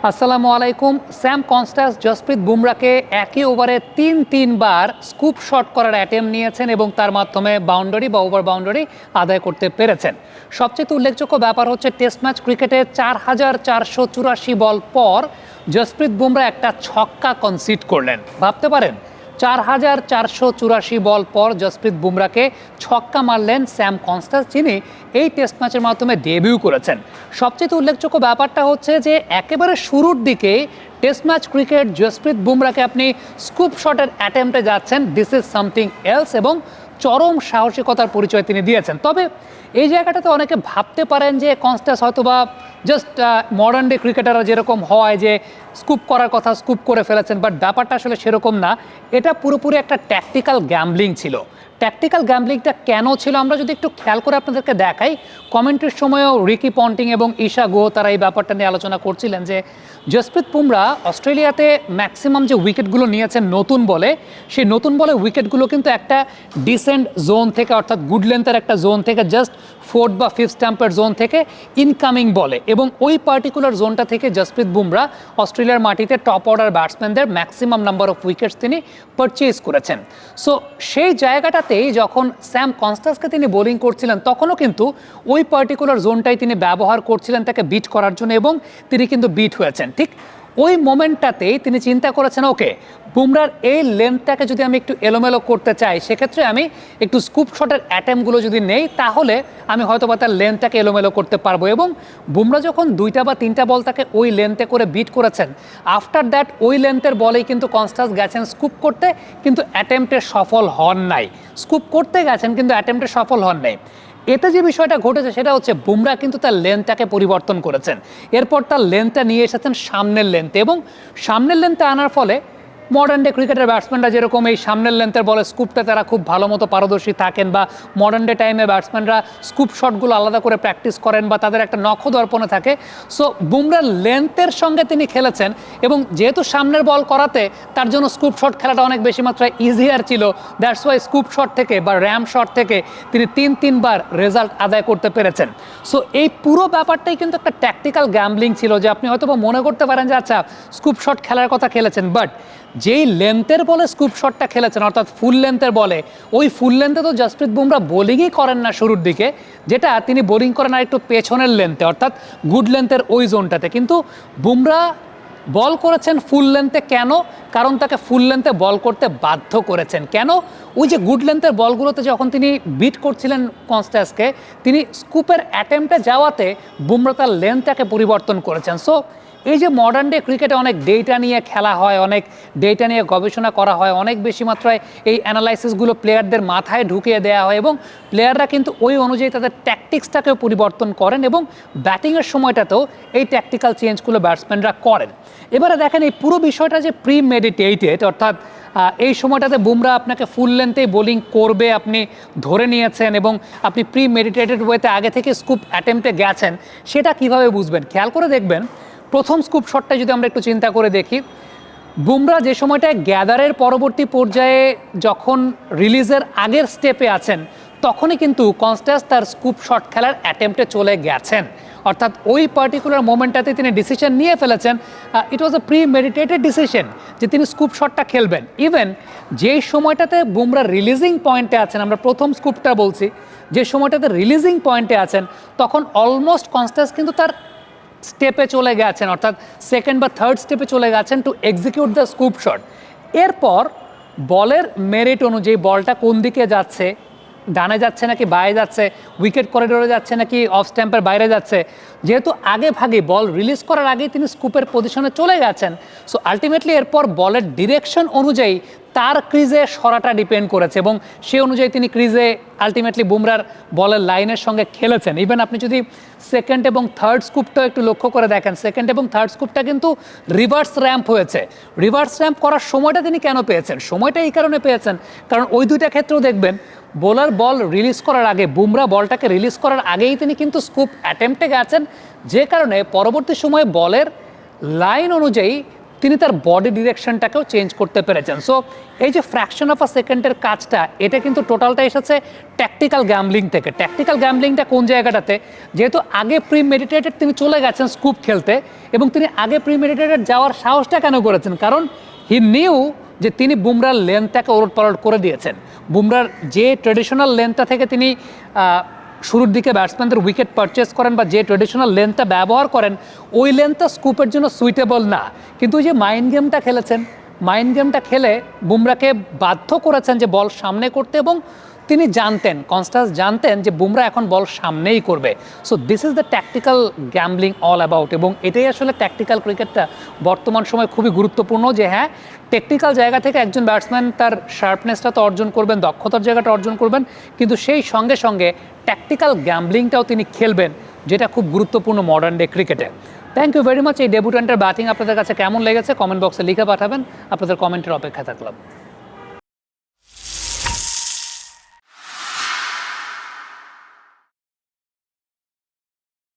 আসসালামু আলাইকুম। স্যাম কনস্ট্যান্স জসপ্রীত বুমরাকে একই ওভারে তিনবার স্কুপ শট করার অ্যাটেম্প নিয়েছেন এবং তার মাধ্যমে বাউন্ডারি বা ওভার বাউন্ডারি আদায় করতে পেরেছেন। সবচেয়ে উল্লেখযোগ্য ব্যাপার হচ্ছে টেস্ট ম্যাচ ক্রিকেটে 4,484 বল পর জসপ্রীত বুমরা একটা ছক্কা কনসিড করলেন। ভাবতে পারেন 4,484 বল পর জসপ্রীত বুমরাকে ছক্কা মারলেন স্যাম কনস্ট্যান্স, যিনি এই টেস্ট ম্যাচের মাধ্যমে ডেবিউ করেছেন। সবচেয়ে উল্লেখযোগ্য ব্যাপারটা হচ্ছে যে একেবারে শুরুর দিকে টেস্ট ম্যাচ ক্রিকেট জসপ্রীত বুমরাকে আপনি স্কুপ শটের অ্যাটেম্পটে যাচ্ছেন, দিস ইজ সামথিং এলস, এবং চরম সাহসিকতার পরিচয় তিনি দিয়েছেন। তবে এই জায়গাটাতে অনেকে ভাবতে পারেন যে কনস্ট্যান্স হয়তো বা জাস্ট মডার্ন ডে ক্রিকেটাররা যেরকম হয় যে স্কুপ করার কথা স্কুপ করে ফেলেছেন, বাট ব্যাপারটা আসলে সেরকম না। এটা পুরোপুরি একটা ট্যাকটিক্যাল গ্যাম্বলিং ছিল। ট্যাকটিক্যাল গ্যাম্বলিংটা কেন ছিল আমরা যদি একটু খেয়াল করে আপনাদেরকে দেখাই। কমেন্টের সময়ও রিকি পন্টিং এবং ঈশা গুহ তারা এই ব্যাপারটা নিয়ে আলোচনা করছিলেন যে জসপ্রীত বুমরা অস্ট্রেলিয়াতে ম্যাক্সিমাম যে উইকেটগুলো নিয়েছেন নতুন বলে, সেই নতুন বলে উইকেটগুলো কিন্তু একটা ডিসেন্ট জোন থেকে, অর্থাৎ গুড লেন্থের একটা জোন থেকে, জাস্ট ফোর্থ বা ফিফথ স্ট্যাম্পের জোন থেকে ইনকামিং বলে, এবং ওই পার্টিকুলার জোনটা থেকে জসপ্রীত বুমরা অস্ট্রেলিয়ার মাটিতে টপ অর্ডার ব্যাটসম্যানদের ম্যাক্সিমাম নাম্বার অফ উইকেটস তিনি পারচেজ করেছেন। সো সেই জায়গাটাতেই যখন স্যাম কনস্ট্যান্সকে তিনি বোলিং করছিলেন তখনও কিন্তু ওই পার্টিকুলার জোনটাই তিনি ব্যবহার করছিলেন তাকে বিট করার জন্য, এবং তিনি কিন্তু বিট হয়েছেন। ঠিক ওই মোমেন্টটাতেই তিনি চিন্তা করেছেন, ওকে, বুমরার এই লেন্থটাকে যদি আমি একটু এলোমেলো করতে চাই, সেক্ষেত্রে আমি একটু স্কুপ শটের অ্যাটেম্পগুলো যদি নেই, তাহলে আমি হয়তো বা তার লেন্থটাকে এলোমেলো করতে পারবো। এবং বুমরা যখন 2টা বা 3টা বল তাকে ওই লেন্থে করে বিট করেছেন, আফটার দ্যাট ওই লেন্থের বলেই কিন্তু কনস্ট্যান্স গেছেন স্কুপ করতে, কিন্তু অ্যাটেম্পটে সফল হন নাই। স্কুপ করতে গেছেন কিন্তু অ্যাটেম্পটে সফল হন নাই। এতে যে বিষয়টা ঘটেছে সেটা হচ্ছে বুমরা কিন্তু তার লেন্থটাকে পরিবর্তন করেছেন। এরপর তার লেন্থটা নিয়ে এসেছেন সামনের লেন্থে, এবং সামনের লেন্থে আনার ফলে মডার্ন ডে ক্রিকেটের ব্যাটসম্যানরা যেরকম এই সামনের লেন্থের বলে স্কুপটা তারা খুব ভালো মতো পারদর্শী থাকেন, বা মডার্ন ডে টাইমে ব্যাটসম্যানরা স্কুপ শটগুলো আলাদা করে প্র্যাকটিস করেন বা তাদের একটা নখদর্পণে থাকে। সো বুমরার লেন্থের সঙ্গে তিনি খেলেছেন, এবং যেহেতু সামনের বল করাতে তার জন্য স্কুপ শট খেলাটা অনেক বেশি মাত্রায় ইজিয়ার ছিল। দ্যাটস ওয়াই স্কুপ শট থেকে বা র্যাম শট থেকে তিনি তিনবার রেজাল্ট আদায় করতে পেরেছেন। সো এই পুরো ব্যাপারটাই কিন্তু একটা ট্যাকটিক্যাল গ্যাম্বলিং ছিল, যে আপনি হয়তো বা মনে করতে পারেন যে আচ্ছা স্কুপ শট খেলার কথা খেলেছেন, বাট যেই লেন্থের বলে স্কুপ শটটা খেলেছেন, অর্থাৎ ফুল লেন্থের বলে, ওই ফুল লেন্থে তো জসপ্রীত বুমরা বোলিংই করেন না শুরুর দিকে, যেটা তিনি বোলিং করেন আর একটু পেছনের লেন্থে, অর্থাৎ গুড লেন্থের ওই জোনটাতে। কিন্তু বুমরা বল করেছেন ফুল লেন্থে। কেন? কারণ তাকে ফুল লেন্থে বল করতে বাধ্য করেছেন। কেন? ওই যে গুড লেন্থের বলগুলোতে যখন তিনি বিট করছিলেন কনস্ট্যান্সকে, তিনি স্কুপের অ্যাটেম্পটে যাওয়াতে বুমরা তার লেন্থটাকে পরিবর্তন করেছেন। সো এই যে মডার্ন ডে ক্রিকেটে অনেক ডেটা নিয়ে খেলা হয়, অনেক ডেটা নিয়ে গবেষণা করা হয়, অনেক বেশি মাত্রায় এই অ্যানালাইসিসগুলো প্লেয়ারদের মাথায় ঢুকিয়ে দেওয়া হয়, এবং প্লেয়াররা কিন্তু ওই অনুযায়ী তাদের ট্যাকটিক্সটাকেও পরিবর্তন করেন, এবং ব্যাটিংয়ের সময়টাতেও এই ট্যাকটিক্যাল চেঞ্জগুলো ব্যাটসম্যানরা করেন। এবারে দেখেন এই পুরো বিষয়টা যে প্রি মেডিটেটেড, অর্থাৎ এই সময়টাতে বুমরা আপনাকে ফুল লেন্থেই বোলিং করবে আপনি ধরে নিয়েছেন, এবং আপনি প্রি মেডিটেটেড ওয়েতে আগে থেকে স্কুপ অ্যাটেম্পটে গেছেন, সেটা কিভাবে বুঝবেন? খেয়াল করে দেখবেন, প্রথম স্কুপ শটটা যদি আমরা একটু চিন্তা করে দেখি, বুমরা যে সময়টায় গ্যাদারের পরবর্তী পর্যায়ে যখন রিলিজের আগের স্টেপে আছেন, তখনই কিন্তু কনস্ট্যান্স তার স্কুপ শট খেলার অ্যাটেম্পটে চলে গেছেন। অর্থাৎ ওই পার্টিকুলার মোমেন্টটাতে তিনি ডিসিশন নিয়ে ফেলেছেন। ইট ওয়াজ আ প্রি মেডিটেটেড ডিসিশন যে তিনি স্কুপ শটটা খেলবেন। ইভেন যেই সময়টাতে বুমরা রিলিজিং পয়েন্টে আছেন, আমরা প্রথম স্কুপটা বলছি, যে সময়টাতে রিলিজিং পয়েন্টে আছেন, তখন অলমোস্ট কনস্ট্যান্স কিন্তু তার স্টেপে চলে গেছেন, অর্থাৎ সেকেন্ড বা থার্ড স্টেপে চলে গেছেন two execute the scoop shot. এরপর বলের মেরিট অনুযায়ী বলটা কোন দিকে যাচ্ছে, ডানে যাচ্ছে নাকি বায়ে যাচ্ছে, উইকেট করিডোরে যাচ্ছে নাকি অফ স্ট্যাম্পের বাইরে যাচ্ছে, যেহেতু আগে ভাগে বল রিলিজ করার আগেই তিনি স্কুপের পজিশনে চলে গেছেন, সো আলটিমেটলি এরপর বলের ডিরেকশন অনুযায়ী তার ক্রিজে সরাটা ডিপেন্ড করেছে, এবং সেই অনুযায়ী তিনি ক্রিজে আলটিমেটলি বুমরার বলের লাইনের সঙ্গে খেলেছেন। ইভেন আপনি যদি সেকেন্ড এবং থার্ড স্কুপটাও একটু লক্ষ্য করে দেখেন, সেকেন্ড এবং থার্ড স্কুপটা কিন্তু রিভার্স র্যাম্প হয়েছে। রিভার্স র্যাম্প করার সময়টা তিনি কেন পেয়েছেন? সময়টা এই কারণে পেয়েছেন কারণ ওই দুইটা ক্ষেত্রেও দেখবেন বোলার বল রিলিজ করার আগে, বুমরা বলটাকে রিলিজ করার আগেই তিনি কিন্তু স্কুপ অ্যাটেম্পটে গেছেন, যে কারণে পরবর্তী সময়ে বলের লাইন অনুযায়ী তিনি তার বডি ডিরেকশনটাকেও চেঞ্জ করতে পেরেছেন। সো এই যে ফ্র্যাকশন অফ আ সেকেন্ডের কাজটা, এটা কিন্তু টোটালটা এসেছে ট্যাকটিক্যাল গ্যাম্বলিং থেকে। ট্যাকটিক্যাল গ্যাম্বলিংটা কোন জায়গাটাতে, যেহেতু আগে প্রি মেডিটেটেড তিনি চলে গেছেন স্কুপ খেলতে, এবং তিনি আগে প্রি মেডিটেটেড যাওয়ার সাহসটা কেন করেছেন, কারণ হি নিউ যে তিনি বুমরার লেন্থটাকে ওলটপালট করে দিয়েছেন। বুমরার যে ট্রেডিশনাল লেন্থটা থেকে তিনি শুরুর দিকে ব্যাটসম্যানদের উইকেট পারচেস করেন বা যে ট্রেডিশনাল লেন্থটা ব্যবহার করেন, ওই লেন্থটা স্কুপের জন্য সুইটেবল না। কিন্তু ওই যে মাইন্ড গেমটা খেলেছেন, মাইন্ড গেমটা খেলে বুমরাকে বাধ্য করেছেন যে বল সামনে করতে, এবং তিনি জানতেন, কনস্টান্স জানতেন যে বুমরা এখন বল সামনেই করবে। So this is the tactical gambling all about, এবং এটাই আসলে ট্যাকটিক্যাল ক্রিকেটটা বর্তমান সময় খুবই গুরুত্বপূর্ণ। যে হ্যাঁ, টেকনিক্যাল জায়গা থেকে একজন ব্যাটসম্যান তার শার্পনেসটা তো অর্জন করবেন, দক্ষতার জায়গাটা অর্জন করবেন, কিন্তু সেই সঙ্গে সঙ্গে ট্যাকটিক্যাল গ্যাম্বলিংটাও তিনি খেলবেন, যেটা খুব গুরুত্বপূর্ণ মডার্ন ডে ক্রিকেটে। Thank you very much. এই ডেবিউট্যান্টের ব্যাটিং আপনাদের কাছে কেমন লেগেছে কমেন্ট বক্সে লিখে পাঠাবেন। আপনাদের কমেন্টের অপেক্ষায় থাকলাম।